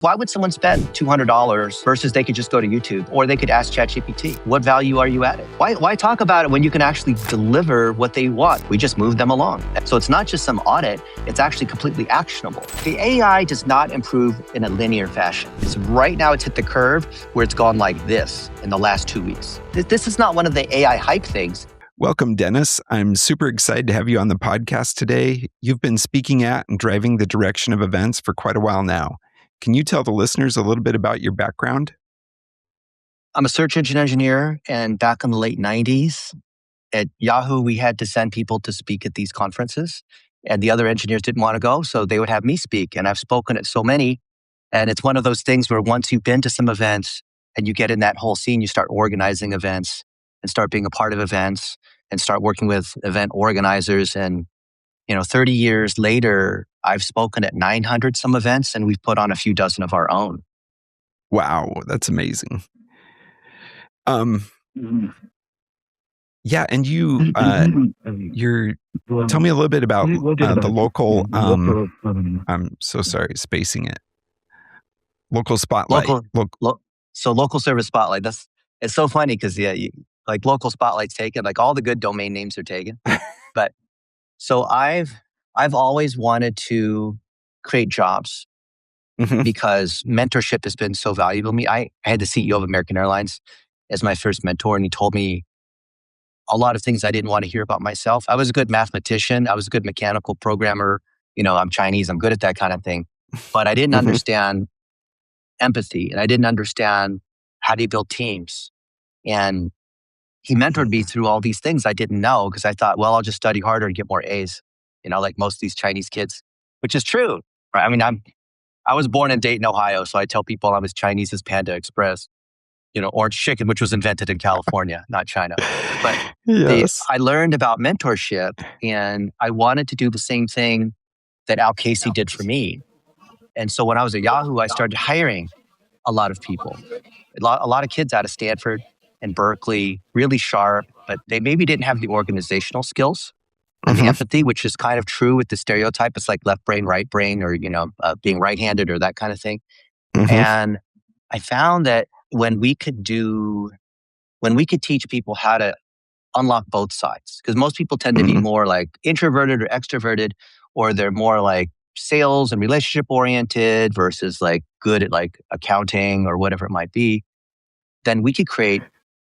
Why would someone spend $200 versus they could just go to YouTube or they could ask ChatGPT? What value are you adding? Why talk about it when you can actually deliver what they want? We just move them along. So it's not just some audit, it's actually completely actionable. The AI does not improve in a linear fashion. Right now it's hit the curve where it's gone like this in the last 2 weeks. This is not one of the AI hype things. Welcome, Dennis. I'm super excited to have you on the podcast today. You've been speaking at and driving the direction of events for quite a while now. Can you tell the listeners a little bit about your background? I'm a search engine engineer, and back in the late 90s at Yahoo, we had to send people to speak at these conferences, and the other engineers didn't want to go, so they would have me speak. And I've spoken at so many, and it's one of those things where once you've been to some events and you get in that whole scene, you start organizing events and start being a part of events and start working with event organizers. And 30 years later, I've spoken at 900 some events, and we've put on a few dozen of our own. Wow, that's amazing. Yeah, and you're tell me a little bit about the local. I'm so sorry, spacing it. Local spotlight. Local service spotlight. It's so funny because like local spotlight's taken, like all the good domain names are taken, but. So I've always wanted to create jobs because mentorship has been so valuable to me. I had the CEO of American Airlines as my first mentor, and he told me a lot of things I didn't want to hear about myself. I was a good mathematician. I was a good mechanical programmer. I'm Chinese. I'm good at that kind of thing. But I didn't understand empathy, and I didn't understand how do you build teams. And he mentored me through all these things I didn't know because I thought, well, I'll just study harder and get more A's, like most of these Chinese kids, which is true, right? I mean, I was born in Dayton, Ohio, so I tell people I'm as Chinese as Panda Express, orange chicken, which was invented in California, not China. But yes. I learned about mentorship, and I wanted to do the same thing that Al Casey did for me. And so when I was at Yahoo, I started hiring a lot of people, a lot of kids out of Stanford and Berkeley, really sharp, but they maybe didn't have the organizational skills and the empathy, which is kind of true with the stereotype. It's like left brain, right brain, or, being right-handed or that kind of thing. And I found that when we could teach people how to unlock both sides, because most people tend to be more like introverted or extroverted, or they're more like sales and relationship oriented versus like good at like accounting or whatever it might be, then we could create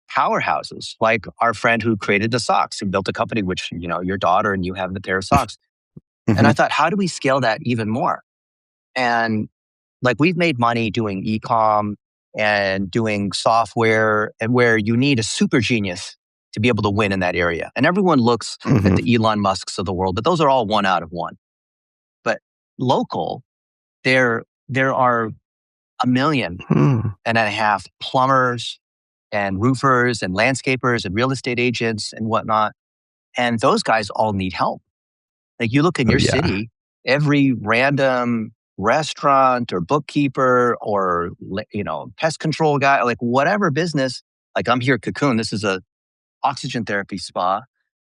powerhouses, like our friend who created the socks and built a company, which, your daughter and you have the pair of socks. And I thought, how do we scale that even more? And like we've made money doing e-com and doing software, and where you need a super genius to be able to win in that area. And everyone looks at the Elon Musks of the world, but those are all 1 out of 1. But local, there are 1.5 million plumbers and roofers and landscapers and real estate agents and whatnot. And those guys all need help. Like you look in your city, every random restaurant or bookkeeper or, pest control guy, like whatever business, like I'm here at Cocoon, this is a oxygen therapy spa.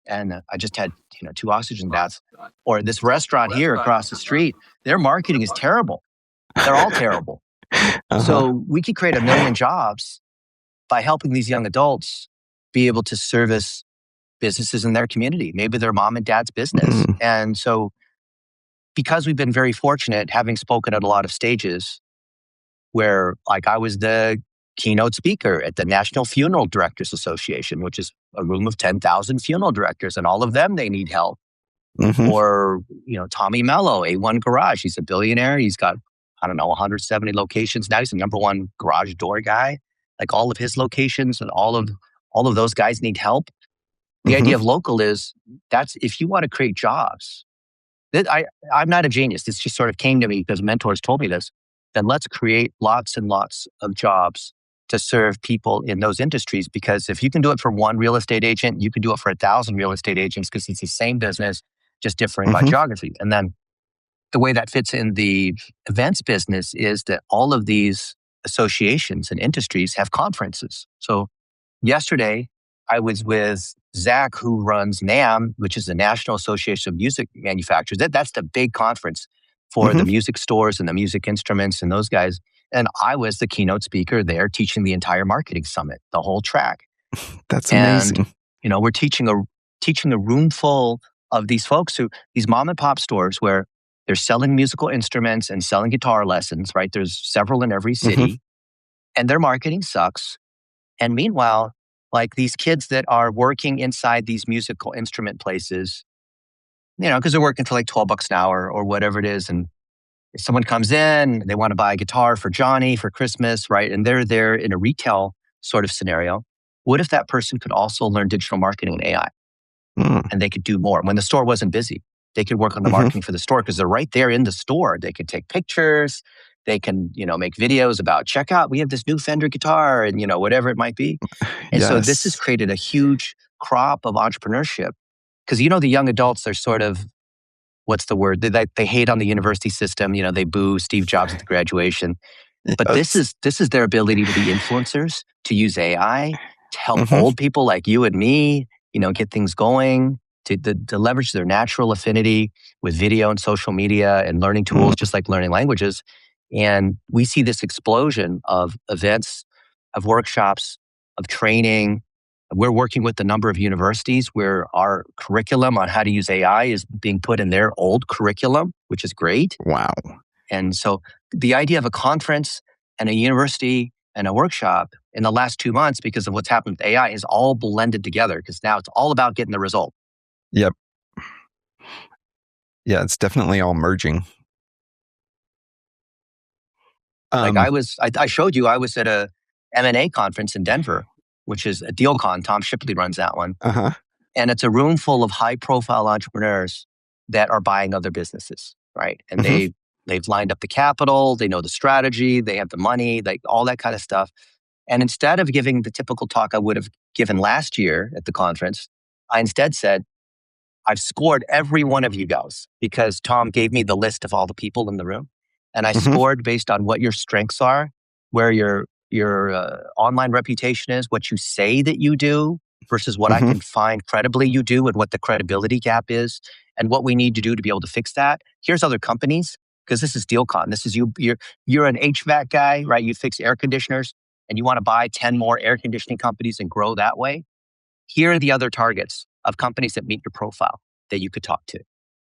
And I just had, 2 oxygen baths. Or this restaurant here across the street, their marketing is terrible. They're all terrible. So we could create 1 million jobs by helping these young adults be able to service businesses in their community, maybe their mom and dad's business. And so because we've been very fortunate, having spoken at a lot of stages where like I was the keynote speaker at the National Funeral Directors Association, which is a room of 10,000 funeral directors, and all of them, they need help. Or, Tommy Mello, A1 Garage, he's a billionaire. He's got, 170 locations. Now he's the #1 garage door guy. Like all of his locations and all of those guys need help. The idea of local is that's if you want to create jobs. I'm not a genius. This just sort of came to me because mentors told me this. Then let's create lots and lots of jobs to serve people in those industries. Because if you can do it for 1 real estate agent, you can do it for 1,000 real estate agents because it's the same business, just differing by geography. And then the way that fits in the events business is that all of these associations and industries have conferences. So yesterday, I was with Zach, who runs NAMM, which is the National Association of Music Manufacturers. That's the big conference for the music stores and the music instruments and those guys. And I was the keynote speaker there teaching the entire marketing summit, the whole track. That's And, amazing. we're teaching a room full of these folks these mom and pop stores where they're selling musical instruments and selling guitar lessons, right? There's several in every city, and their marketing sucks. And meanwhile, like these kids that are working inside these musical instrument places, because they're working for like $12 an hour or whatever it is. And if someone comes in, they want to buy a guitar for Johnny for Christmas, right? And they're there in a retail sort of scenario. What if that person could also learn digital marketing and AI and they could do more? When the store wasn't busy, they could work on the marketing for the store because they're right there in the store. They can take pictures. They can, make videos about, check out, we have this new Fender guitar and, whatever it might be. And so this has Yes. created a huge crop of entrepreneurship because, the young adults are sort of, what's the word? They hate on the university system. They boo Steve Jobs at the graduation. But this Yes. is their ability to be influencers, to use AI, to help Mhm. old people like you and me, get things going, to leverage their natural affinity with video and social media and learning tools, just like learning languages. And we see this explosion of events, of workshops, of training. We're working with a number of universities where our curriculum on how to use AI is being put in their old curriculum, which is great. Wow. And so the idea of a conference and a university and a workshop in the last 2 months, because of what's happened with AI, is all blended together because now it's all about getting the result. Yep. Yeah, it's definitely all merging. Like I showed you, I was at a M&A conference in Denver, which is a DealCon. Tom Shipley runs that one. Uh-huh. And it's a room full of high-profile entrepreneurs that are buying other businesses, right? And they've lined up the capital, they know the strategy, they have the money, like all that kind of stuff. And instead of giving the typical talk I would have given last year at the conference, I instead said, I've scored every one of you guys because Tom gave me the list of all the people in the room. And I scored based on what your strengths are, where your online reputation is, what you say that you do versus what I can find credibly you do and what the credibility gap is and what we need to do to be able to fix that. Here's other companies, because this is DealCon. This is you're an HVAC guy, right? You fix air conditioners and you want to buy 10 more air conditioning companies and grow that way. Here are the other targets of companies that meet your profile that you could talk to.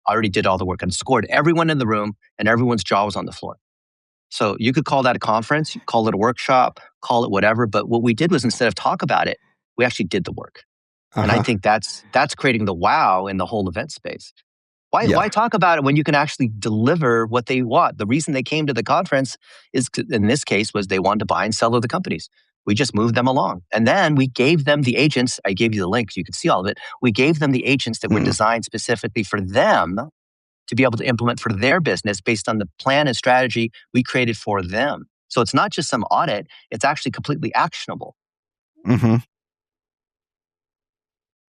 I already did all the work and scored everyone in the room and everyone's jaw was on the floor. So you could call that a conference, call it a workshop, call it whatever. But what we did was instead of talk about it, we actually did the work. And I think that's creating the wow in the whole event space. Why talk about it when you can actually deliver what they want? The reason they came to the conference is, in this case, was they wanted to buy and sell other companies. We just moved them along. And then we gave them the agents. I gave you the link so you could see all of it. We gave them the agents that were designed specifically for them to be able to implement for their business based on the plan and strategy we created for them. So it's not just some audit, it's actually completely actionable.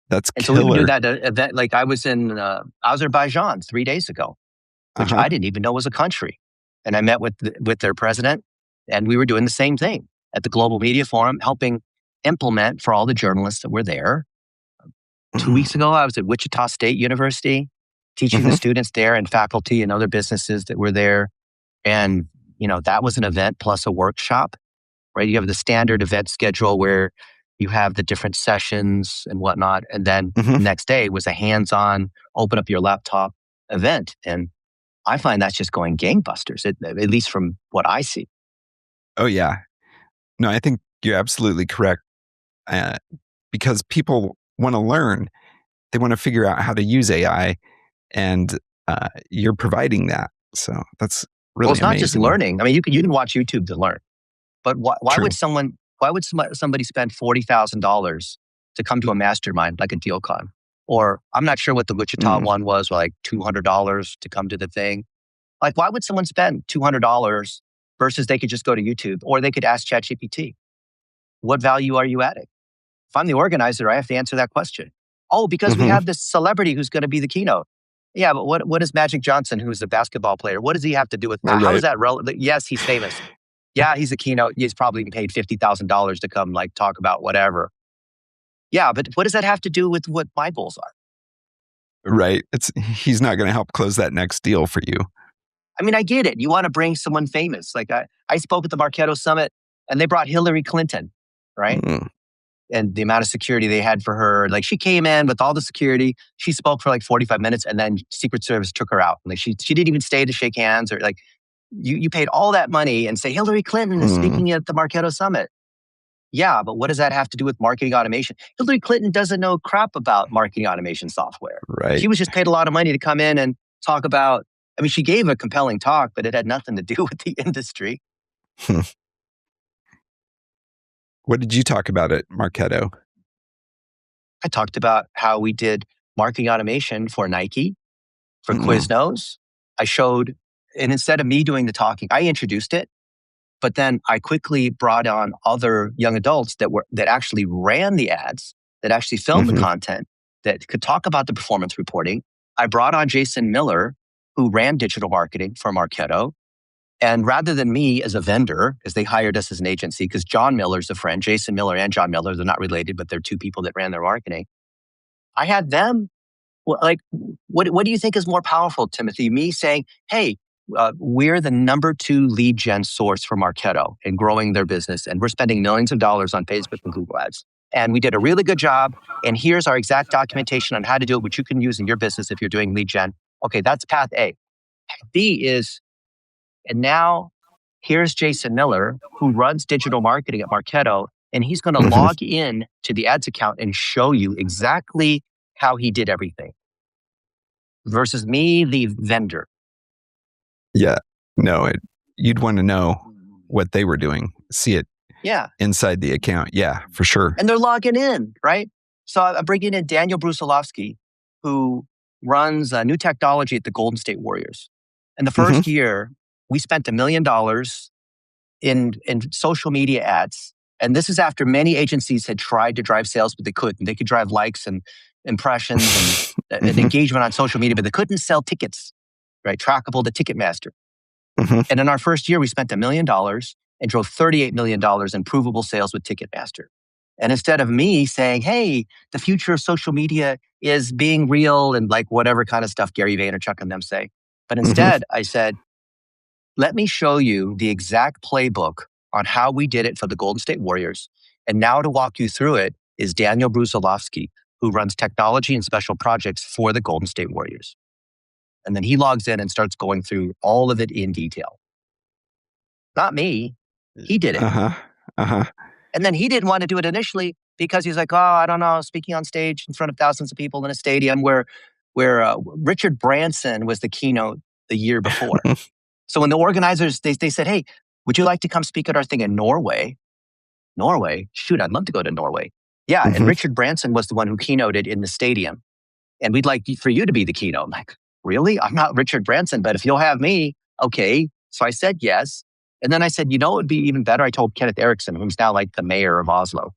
That's And so we would do killer. that event. Like I was in Azerbaijan 3 days ago, which I didn't even know was a country. And I met with their president, and we were doing the same thing at the Global Media Forum, helping implement for all the journalists that were there. 2 weeks ago, I was at Wichita State University, teaching the students there and faculty and other businesses that were there. And, that was an event plus a workshop, right? You have the standard event schedule where you have the different sessions and whatnot. And then the next day was a hands-on, open up your laptop event. And I find that's just going gangbusters, at least from what I see. Oh, yeah. No, I think you're absolutely correct. Because people want to learn, they want to figure out how to use AI, and you're providing that. So that's really Well, it's not amazing. just learning. I mean, you can watch YouTube to learn, but why True. would somebody spend $40,000 to come to a mastermind like a DealCon? Or I'm not sure what the Wichita one was, like $200 to come to the thing. Like, why would someone spend $200 versus they could just go to YouTube or they could ask ChatGPT? What value are you adding? If I'm the organizer, I have to answer that question. Oh, because we have this celebrity who's going to be the keynote. Yeah, but what is Magic Johnson, who's a basketball player? What does he have to do with that? How is that relevant? Yes, he's famous. Yeah, he's a keynote. He's probably paid $50,000 to come talk about whatever. Yeah, but what does that have to do with what my goals are? Right. He's not going to help close that next deal for you. I mean, I get it. You want to bring someone famous. Like I spoke at the Marketo Summit and they brought Hillary Clinton, right? Mm. And the amount of security they had for her. Like she came in with all the security. She spoke for like 45 minutes and then Secret Service took her out. Like she didn't even stay to shake hands or like you paid all that money and say Hillary Clinton is speaking at the Marketo Summit. Yeah, but what does that have to do with marketing automation? Hillary Clinton doesn't know crap about marketing automation software. Right. She was just paid a lot of money to come in and talk about, I mean, she gave a compelling talk, but it had nothing to do with the industry. What did you talk about at Marketo? I talked about how we did marketing automation for Nike, for Quiznos. I showed, and instead of me doing the talking, I introduced it. But then I quickly brought on other young adults that actually ran the ads, that actually filmed the content, that could talk about the performance reporting. I brought on Jason Miller, who ran digital marketing for Marketo. And rather than me as a vendor, because they hired us as an agency, because John Miller's a friend, Jason Miller and John Miller, they're not related, but they're two people that ran their marketing. I had them, like, what do you think is more powerful, Timothy? Me saying, hey, we're the number 2 lead gen source for Marketo and growing their business. And we're spending millions of dollars on Facebook and Google ads. And we did a really good job. And here's our exact documentation on how to do it, which you can use in your business if you're doing lead gen. Okay, that's path A. Path B is, and now here's Jason Miller, who runs digital marketing at Marketo. And he's going to log in to the ads account and show you exactly how he did everything. Versus me, the vendor. Yeah. No, you'd want to know what they were doing, see it inside the account. Yeah, for sure. And they're logging in, right? So I'm bringing in Daniel Brusilowski, who runs new technology at the Golden State Warriors. And the first year, we spent $1 million in social media ads. And this is after many agencies had tried to drive sales, but they couldn't. They could drive likes and impressions and engagement on social media, but they couldn't sell tickets. Right, trackable to Ticketmaster. And in our first year, we spent $1 million and drove $38 million in provable sales with Ticketmaster. And instead of me saying, hey, the future of social media is being real and like whatever kind of stuff Gary Vaynerchuk and them say. But instead, I said, let me show you the exact playbook on how we did it for the Golden State Warriors. And now to walk you through it is Daniel Brusilowski, who runs technology and special projects for the Golden State Warriors. And then he logs in and starts going through all of it in detail. Not me. He did it. And then he didn't want to do it initially because he's like, oh, I don't know, speaking on stage in front of thousands of people in a stadium where Richard Branson was the keynote the year before. So when the organizers, they said, hey, would you like to come speak at our thing in Norway? Norway? Shoot, I'd love to go to Norway. Yeah, and Richard Branson was the one who keynoted in the stadium. And we'd like for you to be the keynote. I'm like, really? I'm not Richard Branson, but if you'll have me, okay. So I said yes. And then I said, you know, it would be even better. I told Kenneth Eriksson, who's now like the mayor of Oslo,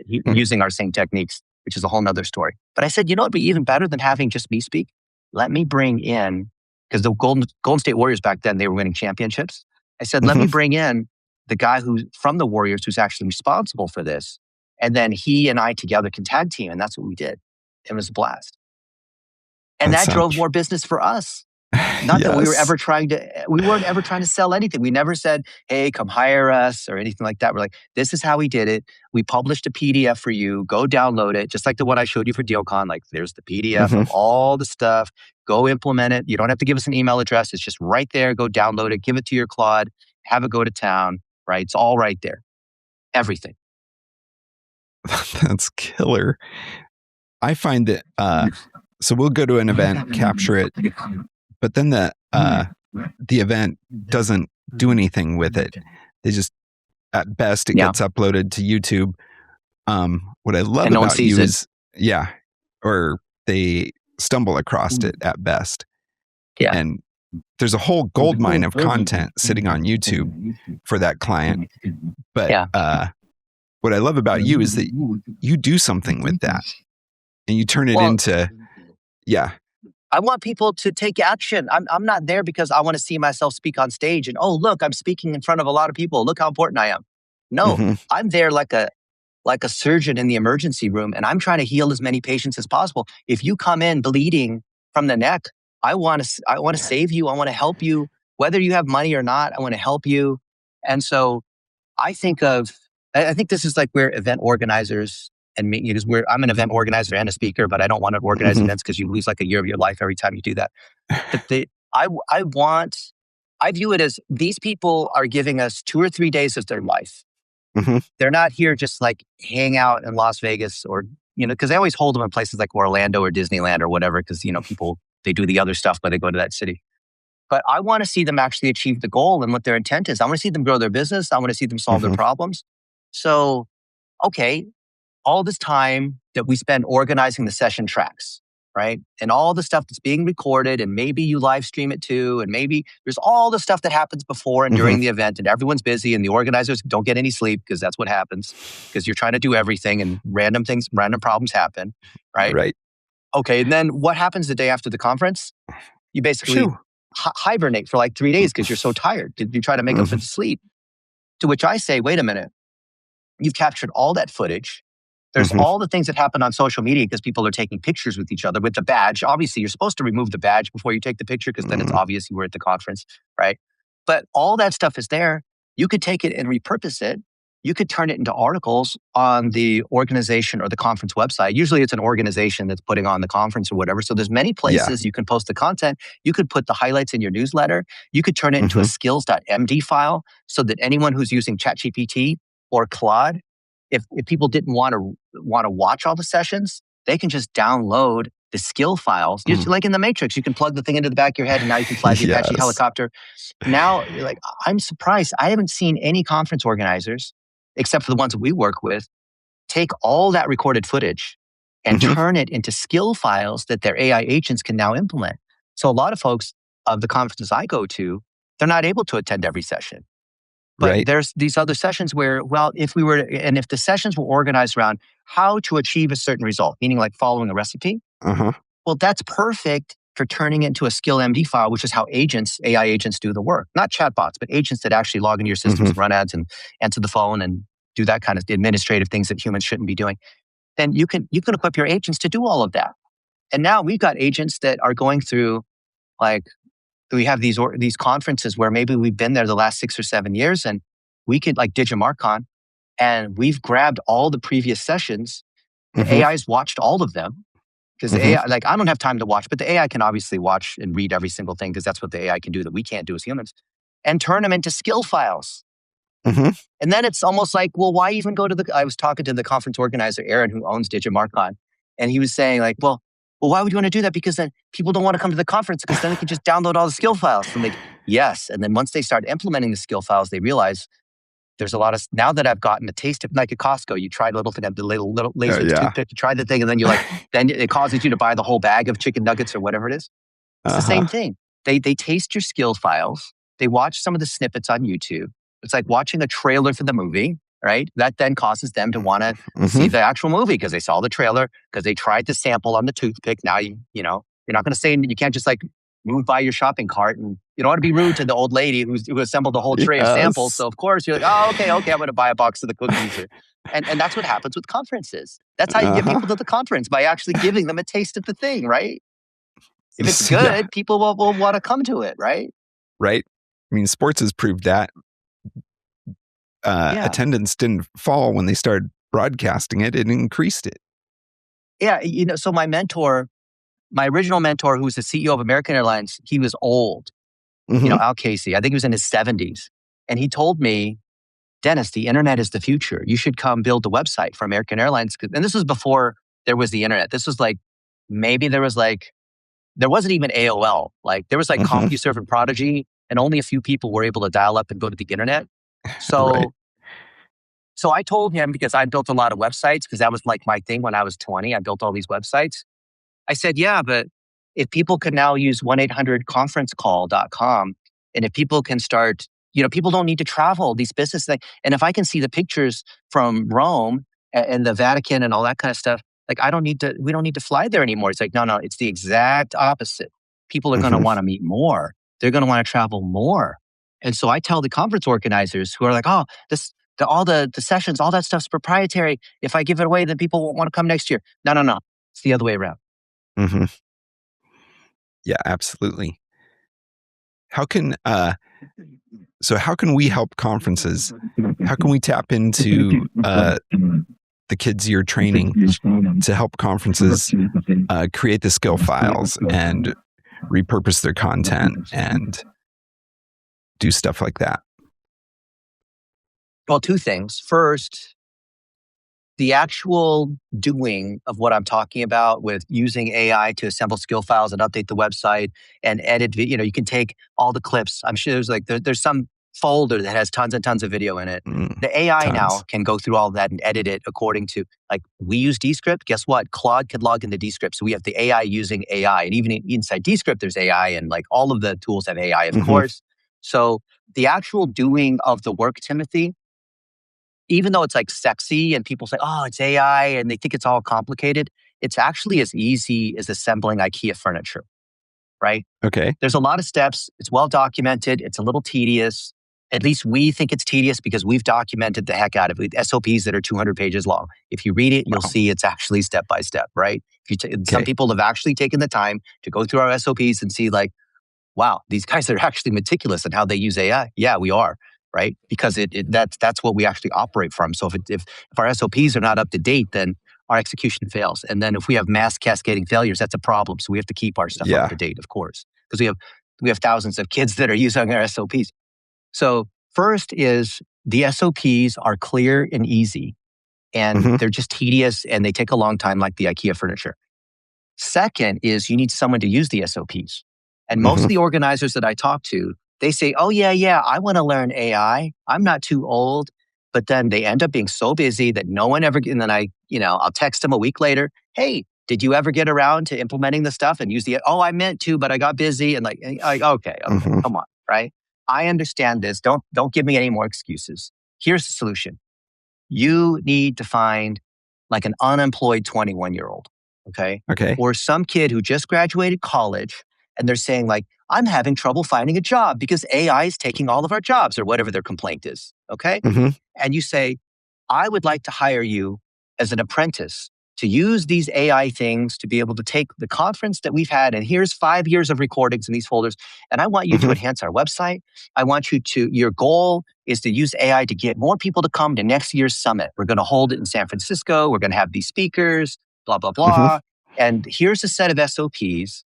using our same techniques, which is a whole nother story. But I said, you know, it'd be even better than having just me speak. Let me bring in, because the Golden State Warriors back then, they were winning championships. I said, let me bring in the guy who's from the Warriors, who's actually responsible for this. And then he and I together can tag team. And that's what we did. It was a blast. And that drove more business for us. Not that we weren't ever trying to sell anything. We never said, hey, come hire us or anything like that. We're like, this is how we did it. We published a PDF for you. Go download it. Just like the one I showed you for DealCon. Like, there's the PDF of all the stuff. Go implement it. You don't have to give us an email address. It's just right there. Go download it. Give it to your Claude. Have it go to town. Right? It's all right there. Everything. That's killer. I find that... So we'll go to an event, capture it, but then the event doesn't do anything with it. They just, at best, it gets uploaded to YouTube. What I love about you is, or they stumble across it at best. Yeah. And there's a whole goldmine of content sitting on YouTube for that client. But what I love about you is that you do something with that and you turn it into... Yeah. I want people to take action. I'm not there because I want to see myself speak on stage and, oh, look, I'm speaking in front of a lot of people. Look how important I am. No, I'm there like a surgeon in the emergency room, and I'm trying to heal as many patients as possible. If you come in bleeding from the neck, I want to save you. I want to help you Whether you have money or not, I want to help you. And so I think this is like where event organizers and me, because I'm an event organizer and a speaker, but I don't want to organize events because you lose like a year of your life every time you do that. But I view it as these people are giving us 2 or 3 days of their life. They're not here just like hang out in Las Vegas or, because they always hold them in places like Orlando or Disneyland or whatever, because, people, they do the other stuff when they go to that city. But I want to see them actually achieve the goal and what their intent is. I want to see them grow their business. I want to see them solve their problems. So, okay, all this time that we spend organizing the session tracks, right? And all the stuff that's being recorded, and maybe you live stream it too, and maybe there's all the stuff that happens before and during the event, and everyone's busy, and the organizers don't get any sleep because that's what happens, because you're trying to do everything and random problems happen, right? Right. Okay, and then what happens the day after the conference? You basically hibernate for like 3 days because you're so tired. You try to make up for the sleep. To which I say, wait a minute, you've captured all that footage. There's all the things that happen on social media because people are taking pictures with each other with the badge. Obviously, you're supposed to remove the badge before you take the picture because then it's obvious you were at the conference, right? But all that stuff is there. You could take it and repurpose it. You could turn it into articles on the organization or the conference website. Usually it's an organization that's putting on the conference or whatever. So there's many places you can post the content. You could put the highlights in your newsletter. You could turn it into a skills.md file so that anyone who's using ChatGPT or Claude, if people didn't want to watch all the sessions, they can just download the skill files. Just like in the Matrix, you can plug the thing into the back of your head and now you can fly the Apache helicopter. Now, like, I'm surprised. I haven't seen any conference organizers, except for the ones that we work with, take all that recorded footage and turn it into skill files that their AI agents can now implement. So a lot of folks of the conferences I go to, they're not able to attend every session. But there's these other sessions where, well, if the sessions were organized around how to achieve a certain result, meaning like following a recipe, well, that's perfect for turning it into a skill MD file, which is how AI agents do the work. Not chatbots, but agents that actually log into your systems and run ads and answer the phone and do that kind of administrative things that humans shouldn't be doing. Then you can equip your agents to do all of that. And now we've got agents that are going through, like, we have these conferences where maybe we've been there the last 6 or 7 years, and we could, like DigimarCon, and we've grabbed all the previous sessions. The AI's watched all of them because the AI, like, I don't have time to watch, but the AI can obviously watch and read every single thing because that's what the AI can do that we can't do as humans, and turn them into skill files. And then it's almost like, well, why even go to I was talking to the conference organizer, Aaron, who owns DigimarCon, and he was saying like, well, why would you want to do that? Because then people don't want to come to the conference because then they can just download all the skill files. And yes. And then once they start implementing the skill files, they realize there's a lot of, now that I've gotten a taste of, like at Costco, you try the little thing, the little laser toothpick, you try the thing, and then then it causes you to buy the whole bag of chicken nuggets or whatever it is. It's the same thing. They taste your skill files. They watch some of the snippets on YouTube. It's like watching a trailer for the movie, right? That then causes them to want to see the actual movie because they saw the trailer, because they tried to sample on the toothpick. Now, you're not going to say, you can't just like move by your shopping cart, and you don't want to be rude to the old lady who assembled a whole tray of samples. So of course you're like, oh, okay, I'm going to buy a box of the cookies. And that's what happens with conferences. That's how you get people to the conference, by actually giving them a taste of the thing, right? If it's good, people will want to come to it, right? Right. I mean, sports has proved that. Attendance didn't fall when they started broadcasting it. It increased it. Yeah. So my original mentor, who was the CEO of American Airlines, he was old, Al Casey. I think he was in his 70s. And he told me, Dennis, the internet is the future. You should come build a website for American Airlines. And this was before there was the internet. This was like, maybe there wasn't even AOL. Like there was like CompuServe and Prodigy, and only a few people were able to dial up and go to the internet. So I told him, because I built a lot of websites, because that was like my thing when I was 20. I built all these websites. I said, yeah, but if people can now use 1-800-conferencecall.com, and if people can start, people don't need to travel, these business things. And if I can see the pictures from Rome and the Vatican and all that kind of stuff, like we don't need to fly there anymore. It's like, no, it's the exact opposite. People are going to want to meet more. They're going to want to travel more. And so I tell the conference organizers who are like, oh, all the sessions, all that stuff's proprietary. If I give it away, then people won't want to come next year. No. It's the other way around. Yeah, absolutely. how can we help conferences? How can we tap into the kids you're training to help conferences create the skill files and repurpose their content and do stuff like that? Well, two things. First, the actual doing of what I'm talking about with using AI to assemble skill files and update the website and edit, you can take all the clips. I'm sure there's some folder that has tons and tons of video in it. The AI now can go through all of that and edit it according to, like, we use Descript. Guess what? Claude could log into Descript. So we have the AI using AI. And even inside Descript, there's AI, and like all of the tools have AI, of course. So the actual doing of the work, Timothy, even though it's like sexy and people say, oh, it's AI, and they think it's all complicated, it's actually as easy as assembling IKEA furniture, right? Okay. There's a lot of steps. It's well documented. It's a little tedious. At least we think it's tedious because we've documented the heck out of it. SOPs that are 200 pages long. If you read it, you'll see it's actually step by step, right? Some people have actually taken the time to go through our SOPs and see, like, wow, these guys are actually meticulous in how they use AI. Yeah, we are. Right? Because that's what we actually operate from. So if our SOPs are not up to date, then our execution fails. And then if we have mass cascading failures, that's a problem. So we have to keep our stuff up to date, of course, because we have thousands of kids that are using our SOPs. So first is the SOPs are clear and easy, and they're just tedious and they take a long time, like the IKEA furniture. Second is you need someone to use the SOPs. And most of the organizers that I talk to, they say, oh, yeah, I want to learn AI. I'm not too old. But then they end up being so busy that no one ever, and then I'll text them a week later. Hey, did you ever get around to implementing the stuff and use oh, I meant to, but I got busy. And okay, come on, right? I understand this. Don't give me any more excuses. Here's the solution. You need to find like an unemployed 21-year-old, okay? Or some kid who just graduated college and they're saying, like, I'm having trouble finding a job because AI is taking all of our jobs, or whatever their complaint is, okay? And you say, I would like to hire you as an apprentice to use these AI things to be able to take the conference that we've had, and here's 5 years of recordings in these folders, and I want you to enhance our website. I want you to, your goal is to use AI to get more people to come to next year's summit. We're going to hold it in San Francisco. We're going to have these speakers, blah, blah, blah. And here's a set of SOPs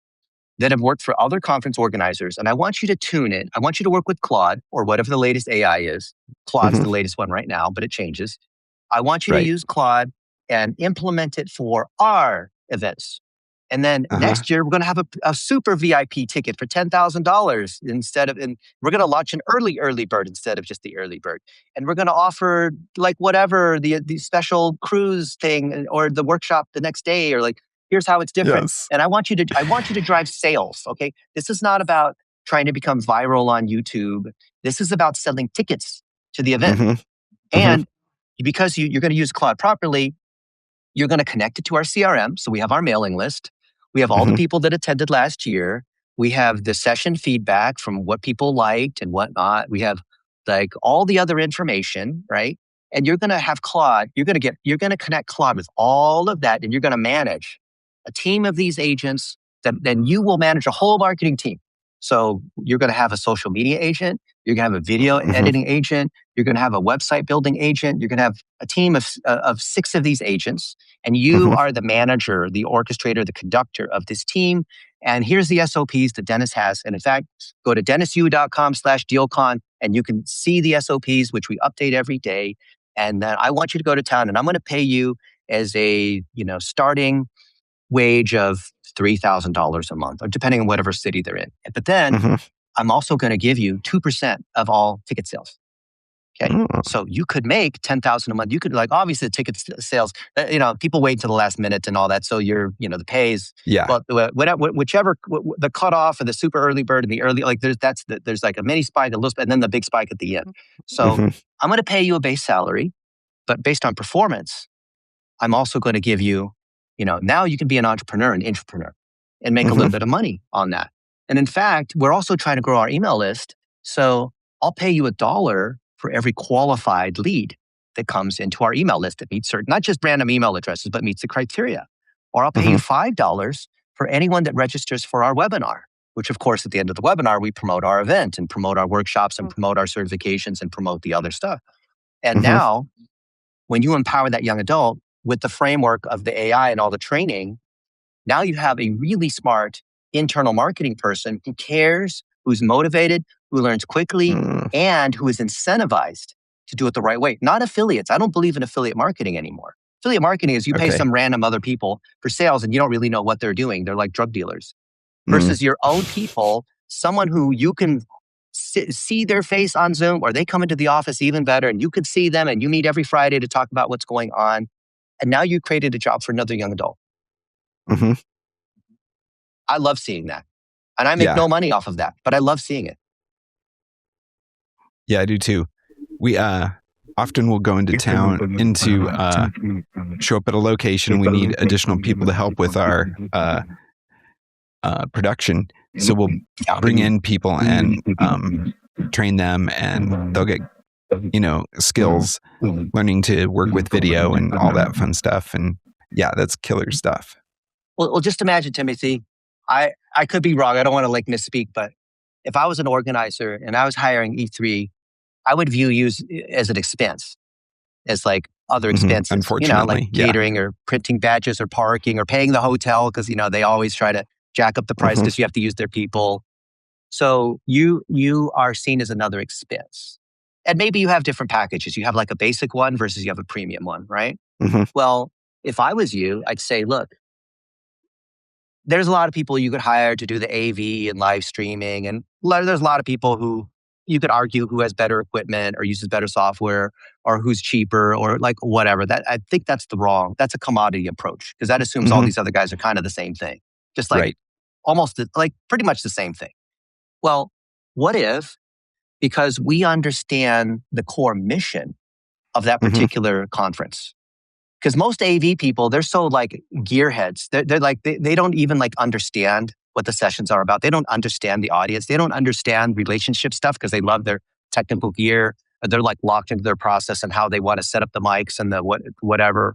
that have worked for other conference organizers. And I want you to tune it. I want you to work with Claude or whatever the latest AI is. Claude's the latest one right now, but it changes. I want you to use Claude and implement it for our events. And then next year, we're going to have a super VIP ticket for $10,000 instead of, and we're going to launch an early bird instead of just the early bird. And we're going to offer like whatever, the special cruise thing or the workshop the next day, or like, here's how it's different. Yes. And I want you to drive sales. Okay. This is not about trying to become viral on YouTube. This is about selling tickets to the event. And because you're going to use Claude properly, you're going to connect it to our CRM. So we have our mailing list. We have all the people that attended last year. We have the session feedback from what people liked and whatnot. We have like all the other information, right? And you're going to have Claude. You're going to connect Claude with all of that, and you're going to manage a team of these agents. Then you will manage a whole marketing team. So you're going to have a social media agent. You're going to have a video editing agent. You're going to have a website building agent. You're going to have a team of 6 of these agents. And you are the manager, the orchestrator, the conductor of this team. And here's the SOPs that Dennis has. And in fact, go to DennisYu.com/DealCon and you can see the SOPs, which we update every day. And then I want you to go to town, and I'm going to pay you as a starting wage of $3,000 a month, or depending on whatever city they're in. But then I'm also going to give you 2% of all ticket sales. Okay. So you could make $10,000 a month. You could, like, obviously the ticket sales, people wait until the last minute and all that. So the pays. Yeah. But whichever, the cutoff or the super early bird and the early, like there's like a mini spike, a little spike, and then the big spike at the end. So I'm going to pay you a base salary, but based on performance, I'm also going to give you, now you can be an entrepreneur, an intrapreneur, and make a little bit of money on that. And in fact, we're also trying to grow our email list. So I'll pay you $1 for every qualified lead that comes into our email list that meets certain, not just random email addresses, but meets the criteria. Or I'll pay you $5 for anyone that registers for our webinar. which of course at the end of the webinar, we promote our event and promote our workshops and promote our certifications and promote the other stuff. And now when you empower that young adult with the framework of the AI and all the training, now you have a really smart internal marketing person who cares, who's motivated, who learns quickly, and who is incentivized to do it the right way. Not affiliates. I don't believe in affiliate marketing anymore. Affiliate marketing is you pay some random other people for sales and you don't really know what they're doing. They're like drug dealers. Versus your own people, someone who you can see their face on Zoom, or they come into the office even better and you could see them and you meet every Friday to talk about what's going on. And now you created a job for another young adult. I love seeing that. And I make no money off of that, but I love seeing it. Yeah, I do too. We often will go into town, show up at a location. We need additional people to help with our production. So we'll bring in people and train them, and they'll get, skills, learning to work with video and all that fun stuff. And yeah, that's killer stuff. Well, just imagine, Timothy, I could be wrong. I don't want to misspeak, but if I was an organizer and I was hiring E3, I would view you as an expense, as other expenses, unfortunately, catering or printing badges or parking or paying the hotel because, they always try to jack up the price because you have to use their people. So you are seen as another expense. And maybe you have different packages. You have a basic one versus you have a premium one, right? Well, if I was you, I'd say, look, there's a lot of people you could hire to do the AV and live streaming. And there's a lot of people who you could argue who has better equipment or uses better software or who's cheaper or whatever. That I think that's a commodity approach because that assumes all these other guys are kind of the same thing. Just almost pretty much the same thing. Well, what if, because we understand the core mission of that particular conference, because most AV people, they're so gearheads. They don't even understand what the sessions are about. They don't understand the audience. They don't understand relationship stuff because they love their technical gear. They're locked into their process and how they want to set up the mics and the whatever.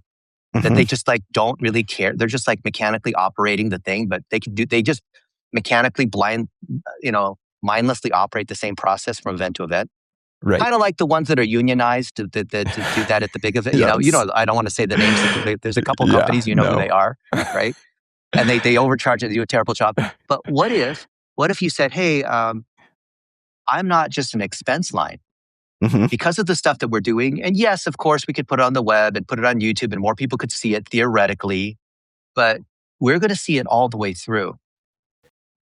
That they just don't really care. They're just mechanically operating the thing, but they just mechanically mindlessly operate the same process from event to event. Right. Kind of like the ones that are unionized to do that at the big event. Yes. I don't want to say the names. There's a couple companies, who they are, right? And they overcharge and they do a terrible job. But what if you said, hey, I'm not just an expense line because of the stuff that we're doing. And yes, of course, we could put it on the web and put it on YouTube and more people could see it theoretically, but we're going to see it all the way through.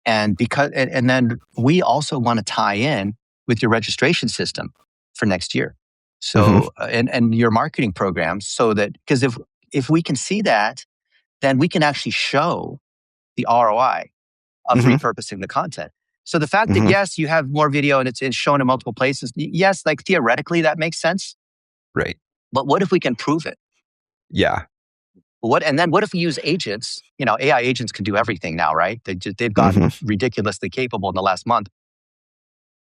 And then we also want to tie in with your registration system for next year. So, and your marketing programs so that, because if we can see that, then we can actually show the ROI of repurposing the content. So the fact that, yes, you have more video and it's shown in multiple places, yes, theoretically that makes sense. Right. But what if we can prove it? Yeah. And then what if we use agents? AI agents can do everything now, right? They've gotten ridiculously capable in the last month.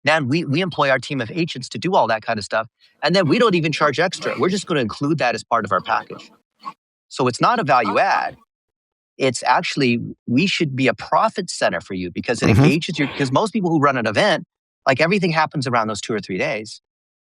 Then we employ our team of agents to do all that kind of stuff. And then we don't even charge extra. We're just going to include that as part of our package. So it's not a value add. It's actually, we should be a profit center for you because it engages you. Because most people who run an event, everything happens around those 2 or 3 days.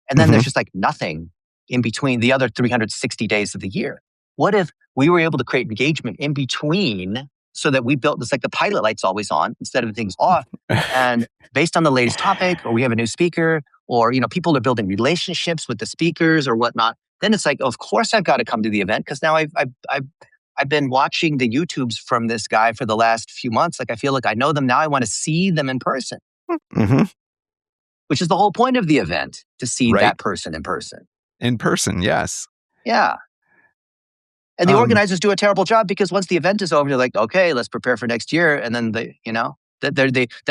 And then there's just nothing in between the other 360 days of the year. What if we were able to create engagement in between so that we built this, the pilot light's always on instead of things off. And based on the latest topic, or we have a new speaker, or, people are building relationships with the speakers or whatnot, then it's of course I've got to come to the event because now I've been watching the YouTubes from this guy for the last few months. I feel I know them now. I want to see them in person, which is the whole point of the event, to see that person in person. In person, yes. Yeah. And the organizers do a terrible job because once the event is over, they're okay, let's prepare for next year. And then then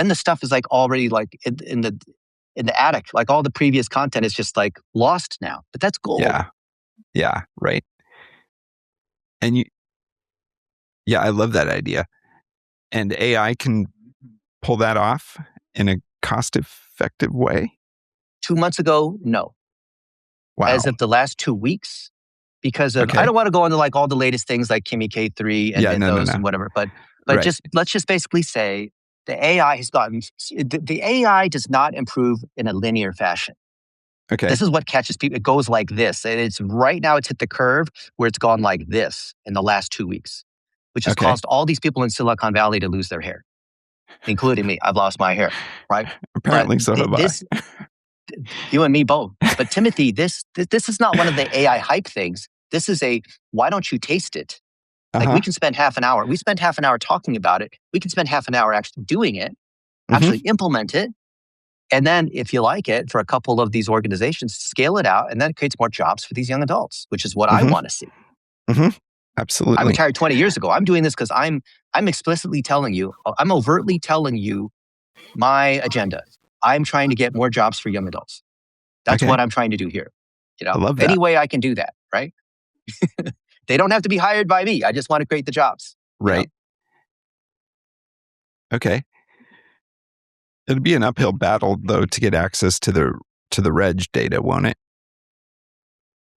the stuff is already in the attic. All the previous content is just lost now. But that's gold. Yeah, right. And I love that idea. And AI can pull that off in a cost-effective way? 2 months ago, no. Wow. As of the last 2 weeks, because of, I don't want to go into all the latest things like Kimi K3 and those and whatever, but let's just basically say the AI has gotten, the AI does not improve in a linear fashion. Okay. This is what catches people. It goes like this. And it's right now, it's hit the curve where it's gone like this in the last 2 weeks, which has caused all these people in Silicon Valley to lose their hair, including me. I've lost my hair, right? Apparently so have I. You and me both. But Timothy, this is not one of the AI hype things. This is a, why don't you taste it? Like we can spend half an hour. We spend half an hour talking about it. We can spend half an hour actually doing it, actually implement it. And then if you like it, for a couple of these organizations, scale it out. And then it creates more jobs for these young adults, which is what I want to see. Absolutely. I retired 20 years ago. I'm doing this because I'm explicitly telling you, I'm overtly telling you my agenda. I'm trying to get more jobs for young adults. That's what I'm trying to do here. I love that. Any way I can do that, right? They don't have to be hired by me. I just want to create the jobs. Right. Okay. It'd be an uphill battle though to get access to the reg data, won't it?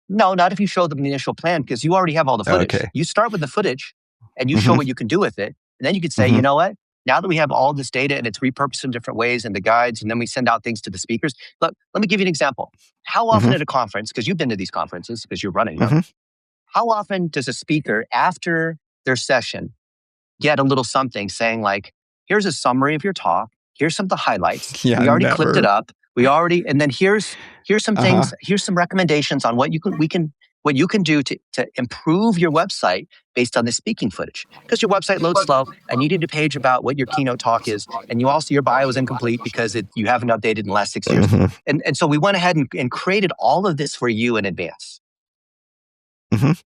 No, not if you show them the initial plan, because you already have all the footage. Okay. You start with the footage and you show what you can do with it. And then you could say, you know what? Now that we have all this data and it's repurposed in different ways and the guides, and then we send out things to the speakers. Look, let me give you an example. How often at a conference, because you've been to these conferences because you're running them, how often does a speaker after their session get a little something saying like, here's a summary of your talk. Here's some of the highlights. We already clipped it up. And then here's some things, here's some recommendations on what you can do to improve your website based on the speaking footage. Because your website loads slow and you need a page about what your keynote talk is. And your bio is incomplete because you haven't updated in the last 6 years. And so we went ahead and created all of this for you in advance.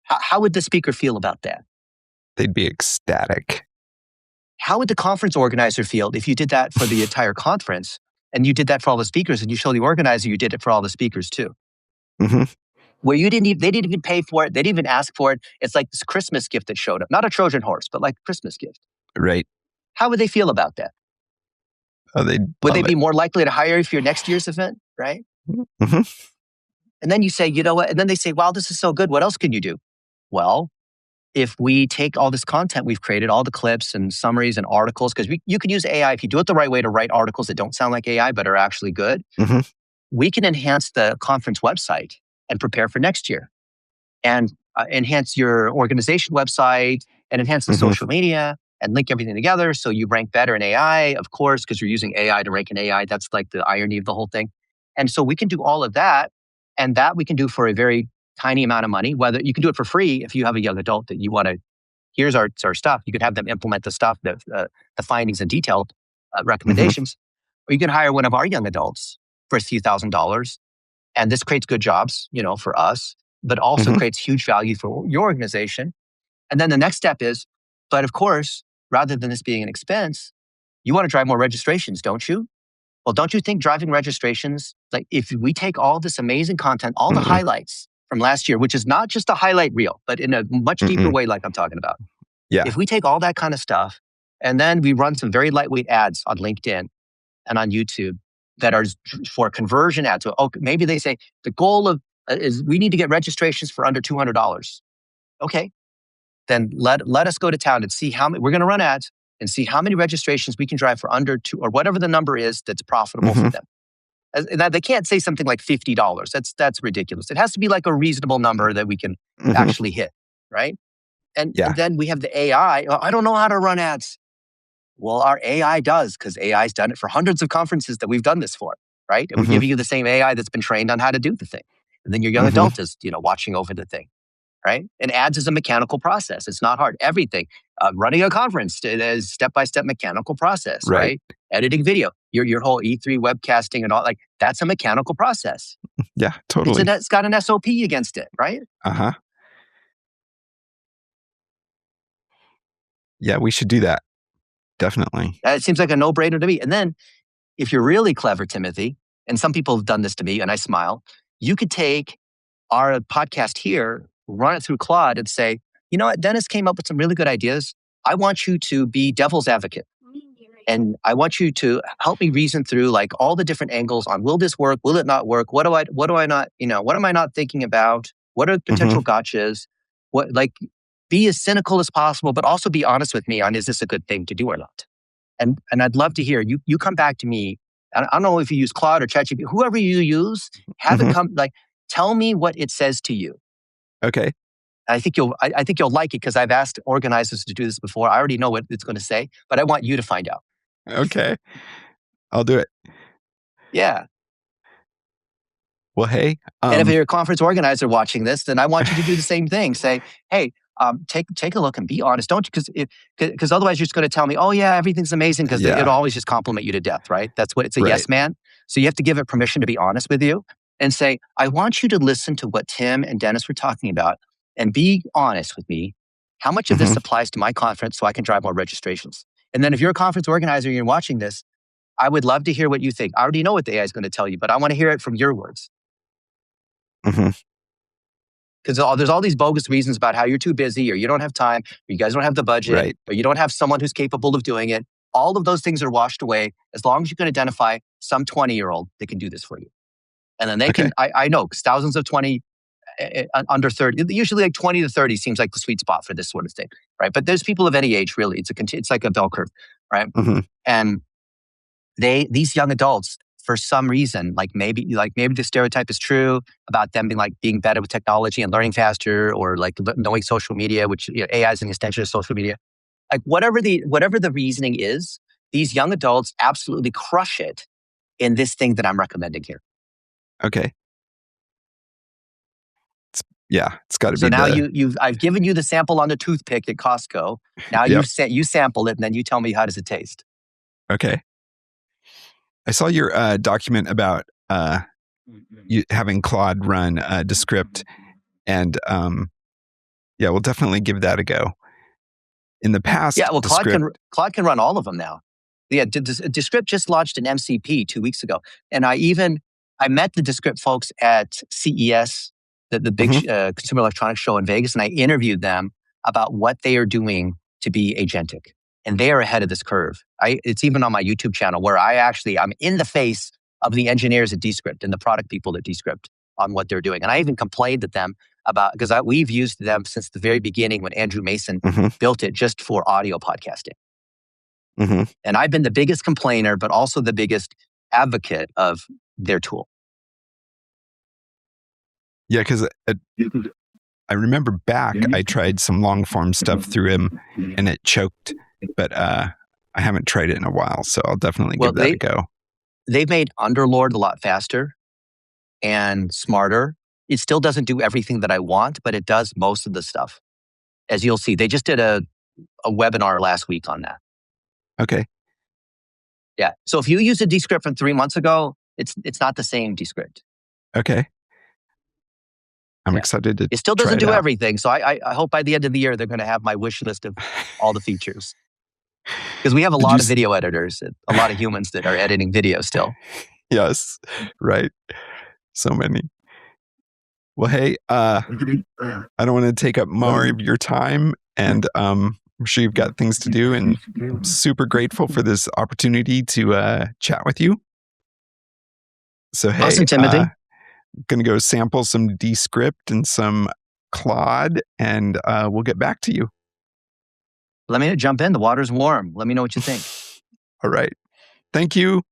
How would the speaker feel about that? They'd be ecstatic. How would the conference organizer feel if you did that for the entire conference and you did that for all the speakers and you show the organizer you did it for all the speakers too? Where they didn't even pay for it. They didn't even ask for it. It's like this Christmas gift that showed up. Not a Trojan horse, but like a Christmas gift. Right. How would they feel about that? Would they be more likely to hire you for your next year's event, right? And then you say, you know what? And then they say, wow, this is so good. What else can you do? Well, if we take all this content we've created, all the clips and summaries and articles, because you can use AI if you do it the right way to write articles that don't sound like AI, but are actually good. We can enhance the conference website and prepare for next year and enhance your organization website and enhance the social media and link everything together so you rank better in AI, of course, because you're using AI to rank in AI. That's like the irony of the whole thing. And so we can do all of that, and that we can do for a very tiny amount of money. Whether you can do it for free if you have a young adult that you want to, here's our stuff. You could have them implement the stuff, the findings and detailed recommendations, or you can hire one of our young adults for a few $1,000s. And this creates good jobs, for us, but also creates huge value for your organization. And then the next step is, but of course, rather than this being an expense, you want to drive more registrations, don't you? Well, don't you think driving registrations, like if we take all this amazing content, all the highlights from last year, which is not just a highlight reel, but in a much deeper way, like I'm talking about. Yeah. If we take all that kind of stuff and then we run some very lightweight ads on LinkedIn and on YouTube that are for conversion ads. So maybe they say the goal of is we need to get registrations for under $200. Okay. Then let us go to town and see how many, we're going to run ads and see how many registrations we can drive for under $2 or whatever the number is that's profitable for them. And they can't say something like $50. That's ridiculous. It has to be like a reasonable number that we can actually hit, right? And then we have the AI. I don't know how to run ads. Well, our AI does, because AI's done it for hundreds of conferences that we've done this for, right? And we're giving you the same AI that's been trained on how to do the thing. And then your young adult is, watching over the thing, right? And ads is a mechanical process. It's not hard. Everything. Running a conference is step-by-step mechanical process, right? Editing video, your whole E3 webcasting and all, like that's a mechanical process. Yeah, totally. It's got an SOP against it, right? Yeah, we should do that. Definitely. It seems like a no-brainer to me. And then if you're really clever, Timothy, and some people have done this to me and I smile, you could take our podcast here, run it through Claude and say, you know what, Dennis came up with some really good ideas. I want you to be devil's advocate. And I want you to help me reason through like all the different angles on, will this work? Will it not work? What am I not thinking about? What are the potential gotchas? Be as cynical as possible, but also be honest with me on, is this a good thing to do or not? And I'd love to hear you come back to me. I don't know if you use Claude or ChatGPT, whoever you use, have it come, like, tell me what it says to you. Okay. I think you'll like it because I've asked organizers to do this before. I already know what it's going to say, but I want you to find out. Okay. I'll do it. Yeah. Well, hey. And if you're a conference organizer watching this, then I want you to do the same thing. Say, hey, take a look and be honest. Don't, because otherwise you're just going to tell me, oh yeah, everything's amazing, because it'll always just compliment you to death, right? That's what it's a yes man. So you have to give it permission to be honest with you and say, I want you to listen to what Tim and Dennis were talking about and be honest with me. How much of this applies to my conference so I can drive more registrations? And then if you're a conference organizer and you're watching this, I would love to hear what you think. I already know what the AI is going to tell you, but I want to hear it from your words. Because there's all these bogus reasons about how you're too busy, or you don't have time, or you guys don't have the budget, or you don't have someone who's capable of doing it. All of those things are washed away as long as you can identify some 20-year-old that can do this for you. And then they can, I know, because thousands of 20, under 30, usually like 20 to 30 seems like the sweet spot for this sort of thing, right? But there's people of any age, really. It's like a bell curve, right? And these young adults, for some reason, maybe the stereotype is true about them being better with technology and learning faster, or knowing social media, which AI is an extension of social media. Like whatever the reasoning is, these young adults absolutely crush it in this thing that I'm recommending here. Okay. It's got to be. So now I've given you the sample on the toothpick at Costco. Now you sample it, and then you tell me, how does it taste? Okay. I saw your document about you having Claude run Descript, and we'll definitely give that a go. In the past, Claude can run all of them now. Yeah, Descript just launched an MCP 2 weeks ago, and I met the Descript folks at CES, the big consumer electronics show in Vegas, and I interviewed them about what they are doing to be agentic. And they are ahead of this curve. It's even on my YouTube channel, where I'm in the face of the engineers at Descript and the product people at Descript on what they're doing. And I even complained at them about, because we've used them since the very beginning when Andrew Mason built it just for audio podcasting. And I've been the biggest complainer, but also the biggest advocate of their tool. Yeah, because I remember back, I tried some long form stuff through him and it choked. But I haven't tried it in a while, so I'll definitely give that a go. They've made Underlord a lot faster and smarter. It still doesn't do everything that I want, but it does most of the stuff. As you'll see, they just did a webinar last week on that. Okay. Yeah. So if you use a Descript from 3 months ago, it's not the same Descript. Okay. I'm excited to. It still doesn't do everything. So I hope by the end of the year, they're going to have my wish list of all the features. Because we have a lot of video editors, a lot of humans that are editing video still. Yes, right. So many. Well, hey, I don't want to take up more of your time, and I'm sure you've got things to do, and I'm super grateful for this opportunity to chat with you. So, hey, awesome, Timothy. I'm going to go sample some Descript and some Claude, and we'll get back to you. Let me jump in. The water's warm. Let me know what you think. All right. Thank you.